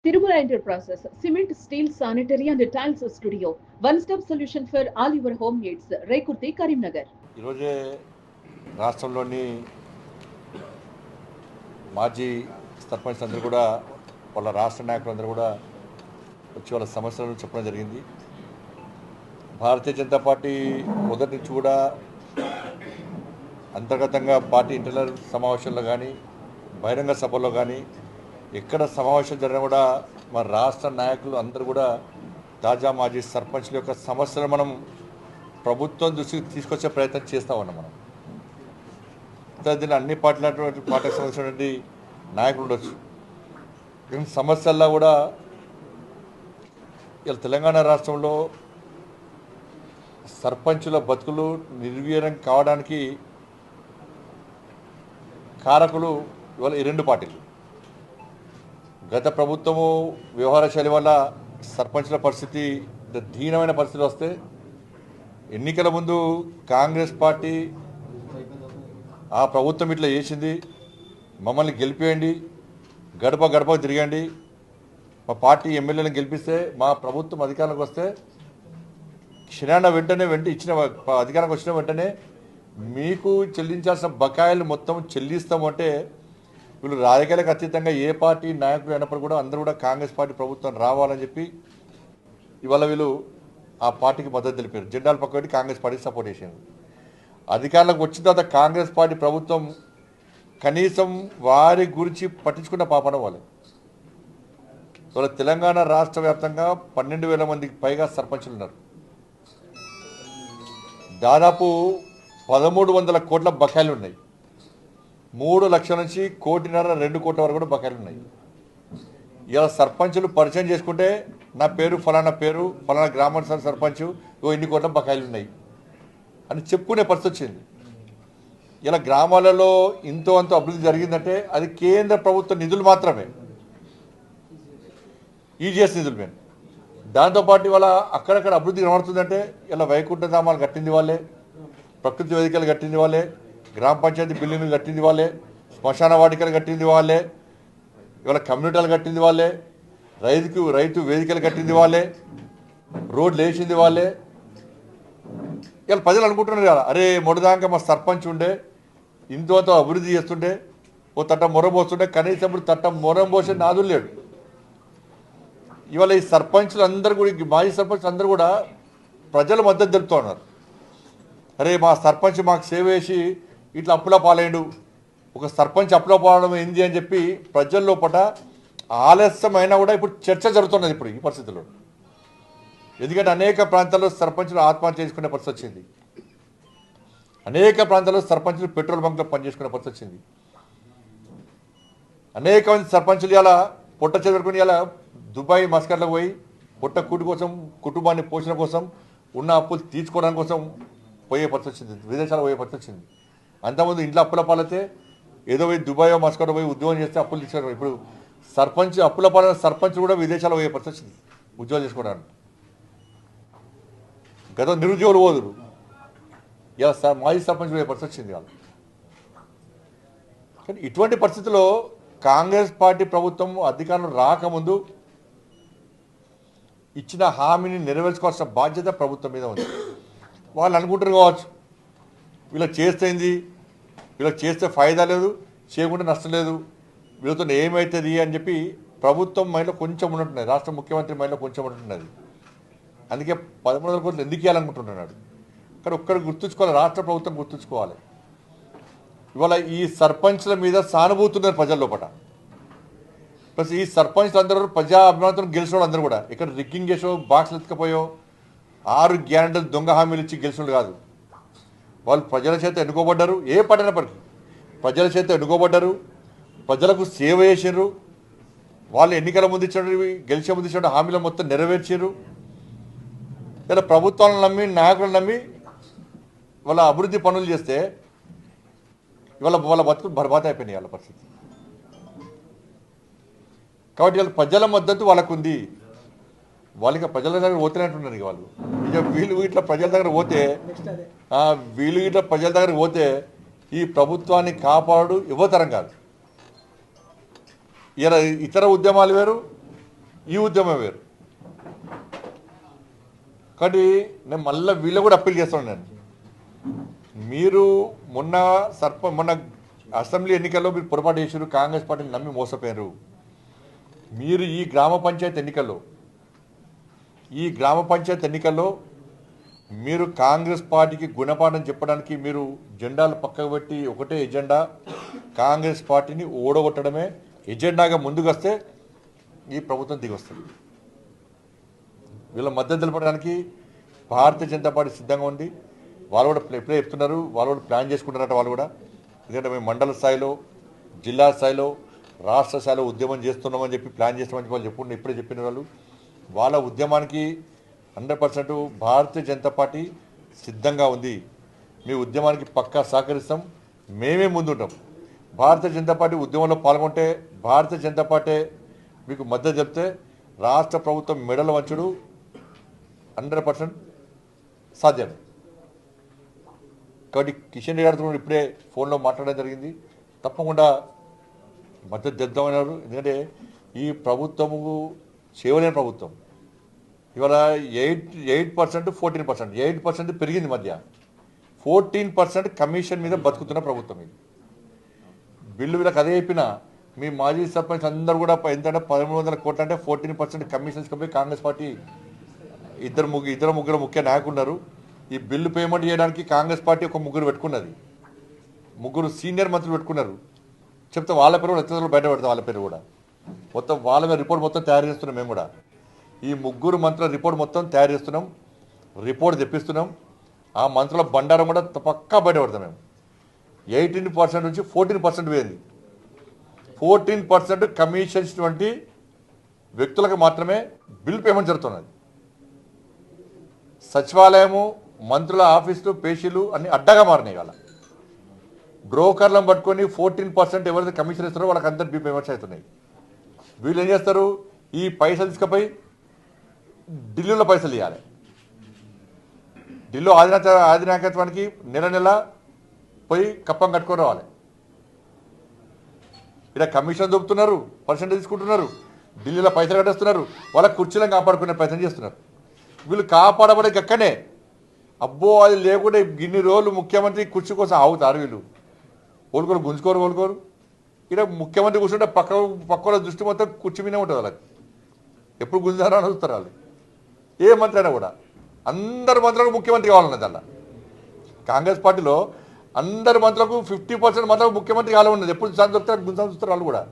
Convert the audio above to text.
Tirumala Enterprises, cement, steel, sanitary and tiles studio. One-stop solution for all your home needs. Rekurti, Karimnagar. ఈరోజే రాష్ట్రంలోని మాజీ సర్పంచ్ అందరూ కూడా వాళ్ళ రాష్ట్ర నాయకులందరూ కూడా వచ్చి వాళ్ళ సమస్యలను చెప్పడం జరిగింది. భారతీయ జనతా పార్టీ మొదటి నుంచి కూడా అంతర్గతంగా పార్టీ ఇంటర్నల్ సమావేశంలో కానీ బహిరంగ సభల్లో కానీ ఎక్కడ సమావేశం జరిగినా కూడా మన రాష్ట్ర నాయకులు అందరూ కూడా తాజా మాజీ సర్పంచ్ల యొక్క సమస్యలు మనం ప్రభుత్వం దృష్టికి తీసుకొచ్చే ప్రయత్నం చేస్తూ ఉన్నాం. మనం దీన్ని అన్ని పార్టీలకు సంబంధించినటువంటి నాయకులు ఉండొచ్చు. సమస్యల్లో కూడా ఇలా తెలంగాణ రాష్ట్రంలో సర్పంచుల బతుకులు నిర్వీర్యం కావడానికి కారకులు ఇవాళ ఈ రెండు పార్టీలు. గత ప్రభుత్వము వ్యవహార శైలి వల్ల సర్పంచుల పరిస్థితి దీనమైన పరిస్థితి వస్తే ఎన్నికల ముందు కాంగ్రెస్ పార్టీ ఆ ప్రభుత్వం ఇట్లా చేసింది, మమ్మల్ని గెలిపేయండి, గడప గడప తిరగండి, మా పార్టీ ఎమ్మెల్యేలను గెలిపిస్తే మా ప్రభుత్వం అధికారంలోకి వస్తే క్షణాన వెంటనే ఇచ్చిన అధికారంలోకి వచ్చిన వెంటనే మీకు చెల్లించాల్సిన బకాయిలు మొత్తం చెల్లిస్తామంటే వీళ్ళు రాజకీయాలకు అతీతంగా ఏ పార్టీ నాయకులు అయినప్పుడు కూడా అందరూ కూడా కాంగ్రెస్ పార్టీ ప్రభుత్వం రావాలని చెప్పి ఇవాళ వీళ్ళు ఆ పార్టీకి మద్దతు తెలిపారు. జెండాలు పక్కబెట్టి కాంగ్రెస్ పార్టీకి సపోర్ట్ చేశారు. అధికారంలోకి వచ్చిన తర్వాత కాంగ్రెస్ పార్టీ ప్రభుత్వం కనీసం వారి గురించి పట్టించుకున్న పాపన వాళ్ళే. ఇవాళ తెలంగాణ రాష్ట్ర వ్యాప్తంగా 12,000 మందికి పైగా సర్పంచులు ఉన్నారు. దాదాపు 1,300 కోట్ల బకాయిలు ఉన్నాయి. 3 లక్షల నుంచి 1.5 2 కోట్ల వరకు కూడా బకాయిలు ఉన్నాయి. ఇలా సర్పంచులు పరిచయం చేసుకుంటే నా పేరు ఫలానా గ్రామ సర్పంచ్, ఇన్ని కోట్ల బకాయిలు ఉన్నాయి అని చెప్పుకునే పరిస్థితి వచ్చింది. ఇలా గ్రామాలలో ఇంతో అంతో అభివృద్ధి జరిగిందంటే అది కేంద్ర ప్రభుత్వ నిధులు మాత్రమే, ఈజీఎస్ నిధులు మేము. దాంతోపాటు ఇవాళ అక్కడక్కడ అభివృద్ధి కనబడుతుందంటే ఇలా వైకుంఠ ధామాలు కట్టింది వాళ్ళే, ప్రకృతి వేదికలు కట్టింది వాళ్ళే, గ్రామ పంచాయతీ బిల్డింగ్లు కట్టింది వాళ్ళే, శ్మశాన వాటికలు కట్టింది వాళ్ళే, ఇవాళ కమ్యూనిటీలు కట్టింది వాళ్ళే, రైతు వేదికలు కట్టింది వాళ్ళే, రోడ్లు వేసింది వాళ్ళే. ఇలా ప్రజలు అనుకుంటున్నారు కదా, అరే మొదదాకా మా సర్పంచ్ ఉండే ఇంతో అభివృద్ధి చేస్తుండే, ఓ తట్ట మొరం పోస్తుండే, కనీసం ఇప్పుడు తట్ట మొరం పోసే నాదులు లేడు. ఇవాళ ఈ సర్పంచులు అందరూ కూడా, మాజీ సర్పంచులు అందరూ కూడా ప్రజల మద్దతు తెలుపుతూ ఉన్నారు. అరే మా సర్పంచ్ మాకు సేవ చేసి ఇట్లా అప్పుల పాలేడు, ఒక సర్పంచ్ అప్పుల పాలడం ఏంది అని చెప్పి ప్రజల లోపల ఆలస్యమైనా కూడా ఇప్పుడు చర్చ జరుగుతున్నది ఇప్పుడు ఈ పరిస్థితుల్లో. ఎందుకంటే అనేక ప్రాంతాల్లో సర్పంచులు ఆత్మహత్య చేసుకునే పరిస్థితి వచ్చింది. అనేక ప్రాంతాల్లో సర్పంచులు పెట్రోల్ బంక్లో పనిచేసుకునే పరిస్థితి వచ్చింది. అనేక మంది సర్పంచులు ఇలా పొట్ట చెదరుకుని ఇలా దుబాయ్ మస్కర్లకు పోయి పొట్ట కూటి కోసం, కుటుంబాన్ని పోషణ కోసం, ఉన్న అప్పులు తీర్చుకోవడానికి కోసం పోయే పరిస్థితి వచ్చింది, విదేశాలు పోయే పరిస్థితి వచ్చింది. అంతకుముందు ఇంట్లో అప్పుల పాలైతే ఏదో పోయి దుబాయ్ మస్కర్ పోయి ఉద్యోగం చేస్తే అప్పులు తీసుకోవడం. ఇప్పుడు సర్పంచ్ అప్పుల పాలైన సర్పంచ్ కూడా విదేశాలు పోయే పరిస్థితి వచ్చింది ఉద్యోగం చేసుకోవడానికి. గత నిరుద్యోగులు పోదురు, ఇలా మాజీ సర్పంచ్ పోయే పరిస్థితి వచ్చింది వాళ్ళు. కానీ ఇటువంటి పరిస్థితుల్లో కాంగ్రెస్ పార్టీ ప్రభుత్వం అధికారంలో రాకముందు ఇచ్చిన హామీని నెరవేర్చుకోవాల్సిన బాధ్యత ప్రభుత్వం మీద ఉంది. వాళ్ళు అనుకుంటారు కావచ్చు వీళ్ళకి చేస్తేంది, వీళ్ళకి చేస్తే ఫాయిదా లేదు, చేయకుండా నష్టం లేదు, వీళ్ళతో ఏమవుతుంది అని చెప్పి ప్రభుత్వం మైండ్లో కొంచెం ఉన్నట్టున్నది, రాష్ట్ర ముఖ్యమంత్రి మైండ్లో కొంచెం ఉన్నట్టున్నది. అందుకే 1,300 కోట్లు ఎందుకు ఇవ్వాలనుకుంటున్నాడు. కానీ ఒక్కడికి గుర్తుంచుకోవాలి, రాష్ట్ర ప్రభుత్వం గుర్తుంచుకోవాలి. ఇవాళ ఈ సర్పంచ్ల మీద సానుభూతి ఉన్నారు ప్రజల లోపల. ప్లస్ ఈ సర్పంచ్లు అందరూ ప్రజా అభిమానులతో గెలిచిన వాళ్ళు అందరూ కూడా ఇక్కడ రిగ్గింగ్ చేసో, బాక్స్లు ఎత్తుకపోయో, 6 గ్యారెంటీలు దొంగ హామీలు ఇచ్చి గెలిచినోళ్ళు కాదు. వాళ్ళు ప్రజల చేత ఎన్నుకోబడ్డారు, ఏ పడినప్పటికీ ప్రజల చేత ఎన్నుకోబడ్డారు, ప్రజలకు సేవ చేసారు. వాళ్ళు ఎన్నికల ముందు ఇచ్చినవి, గెలిచే ముందు ఇచ్చిన హామీలు మొత్తం నెరవేర్చారు. ఇలా ప్రభుత్వాలను నమ్మి, నాయకులను నమ్మి వాళ్ళ అభివృద్ధి పనులు చేస్తే వాళ్ళ బతుకులు బర్బాద్ అయిపోయినాయి వాళ్ళ పరిస్థితి. కాబట్టి వాళ్ళ ప్రజల మద్దతు వాళ్ళకు ఉంది. వాళ్ళకి ప్రజల దగ్గర పోతున్నట్టున్నారు. ఇక వాళ్ళు వీళ్ళు ఇట్లా ప్రజల దగ్గర పోతే ఈ ప్రభుత్వాన్ని కాపాడు యువతరం కాదు. ఇతర ఉద్యమాలు వేరు, ఈ ఉద్యమం వేరు. కాబట్టి నేను మళ్ళీ వీళ్ళు కూడా అప్పీల్ చేస్తున్నాను. నేను మీరు మొన్న అసెంబ్లీ ఎన్నికల్లో మీరు పొరపాటు చేశారు, కాంగ్రెస్ పార్టీని నమ్మి మోసపోయారు. మీరు ఈ గ్రామ పంచాయతీ ఎన్నికల్లో మీరు కాంగ్రెస్ పార్టీకి గుణపాఠం చెప్పడానికి మీరు జెండాలు పక్కకు పెట్టి ఒకటే ఎజెండా, కాంగ్రెస్ పార్టీని ఓడగొట్టడమే ఎజెండాగా ముందుకు వస్తే ఈ ప్రభుత్వం దిగొస్తుంది. వీళ్ళ మద్దతు తెలపడానికి భారతీయ జనతా పార్టీ సిద్ధంగా ఉంది. వాళ్ళు కూడా ఇప్పుడే చెప్తున్నారు, వాళ్ళు కూడా ప్లాన్ చేసుకుంటారట. వాళ్ళు కూడా ఎందుకంటే మేము మండల స్థాయిలో, జిల్లా స్థాయిలో, రాష్ట్ర స్థాయిలో ఉద్యమం చేస్తున్నామని చెప్పి ప్లాన్ చేస్తామని వాళ్ళు చెప్పుకుంటే ఇప్పుడే చెప్పిన వాళ్ళు. వాళ్ళ ఉద్యమానికి 100% భారతీయ జనతా పార్టీ సిద్ధంగా ఉంది. మీ ఉద్యమానికి పక్కా సహకరిస్తాం, మేమే ముందుంటాం. భారతీయ జనతా పార్టీ ఉద్యమంలో పాల్గొంటే, భారతీయ జనతా పార్టీ మీకు మద్దతు చెప్తే రాష్ట్ర ప్రభుత్వం మెడల వంచుడు 100% సాధ్యమే. కాబట్టి కిషన్ రెడ్డి గారితో ఇప్పుడే ఫోన్లో మాట్లాడడం జరిగింది. తప్పకుండా మద్దతు తెద్దామన్నారు. ఎందుకంటే ఈ ప్రభుత్వము చేయలేని ప్రభుత్వం. ఇవాళ 8% 14%, 8% పెరిగింది మధ్య, 14% కమిషన్ మీద బతుకుతున్న ప్రభుత్వం ఇది. బిల్లు వీళ్ళకి అదే చెప్పినా మీ మాజీ సర్పంచ్ అందరూ కూడా ఎంతంటే 1300 కోట్లు అంటే 14% కమిషన్స్ పోయి కాంగ్రెస్ పార్టీ ఇద్దరు ముగ్గురు ముఖ్య నాయకులు ఉన్నారు. ఈ బిల్లు పేమెంట్ చేయడానికి కాంగ్రెస్ పార్టీ ఒక ముగ్గురు పెట్టుకున్నది, ముగ్గురు సీనియర్ మంత్రులు పెట్టుకున్నారు. చెప్తే వాళ్ళ పేరు కూడా ఎత్తుదలు బయట పెడతాం. వాళ్ళ పేరు కూడా మొత్తం వాళ్ళ మీద రిపోర్ట్ మొత్తం తయారు చేస్తున్నాం. మేము కూడా ఈ ముగ్గురు మంత్రుల రిపోర్ట్ మొత్తం తయారు చేస్తున్నాం, రిపోర్ట్ తెప్పిస్తున్నాం. ఆ మంత్రుల బండారం కూడా పక్కా బయట పెడతాం. మేము 18% నుంచి 14% పోయింది. 14% కమిషన్స్ వంటి వ్యక్తులకు మాత్రమే బిల్ పేమెంట్ జరుగుతున్నది. సచివాలయము, మంత్రుల ఆఫీసులు, పేషీలు అన్ని అడ్డగా మారినాయి. వాళ్ళ బ్రోకర్లను పట్టుకొని 14% ఎవరైతే కమిషన్ ఇస్తారో వాళ్ళకి అందరు బిల్ పేమెంట్స్ అవుతున్నాయి. వీళ్ళు ఏం చేస్తారు, ఈ పైసలు తీసుకుపోయి ఢిల్లీలో పైసలు ఇవ్వాలి. ఢిల్లీ అధినాయకత్వానికి నెల పోయి కప్పం కట్టుకొని రావాలి. ఇక్కడ కమిషన్ దొబ్బుతున్నారు, పర్సెంటేజ్ తీసుకుంటున్నారు, ఢిల్లీలో పైసలు కట్టేస్తున్నారు, వాళ్ళ కుర్చీలను కాపాడుకునే ప్రయత్నం చేస్తున్నారు. వీళ్ళు కాపాడబడే గక్కనే అబ్బో అది లేకుంటే ఇన్ని రోజులు ముఖ్యమంత్రి కుర్చీ కోసం ఆగుతారు. వీళ్ళు గుంజుకోరు. ఇక్కడ ముఖ్యమంత్రి కూర్చుంటే పక్కల దృష్టి మొత్తం కుర్చీ మీదే ఉంటుంది. వాళ్ళకి ఎప్పుడు గుంజారో అని చూస్తారు వాళ్ళు. ఏ మంత్రి అయినా కూడా అందరు మంత్రులకు ముఖ్యమంత్రి కావాలన్నది. అలా కాంగ్రెస్ పార్టీలో అందరు మంత్రులకు 50% మంత్రులకు ముఖ్యమంత్రి కావాలన్నది. ఎప్పుడు దొరుకుతారు గుంజా చూస్తారు వాళ్ళు కూడా.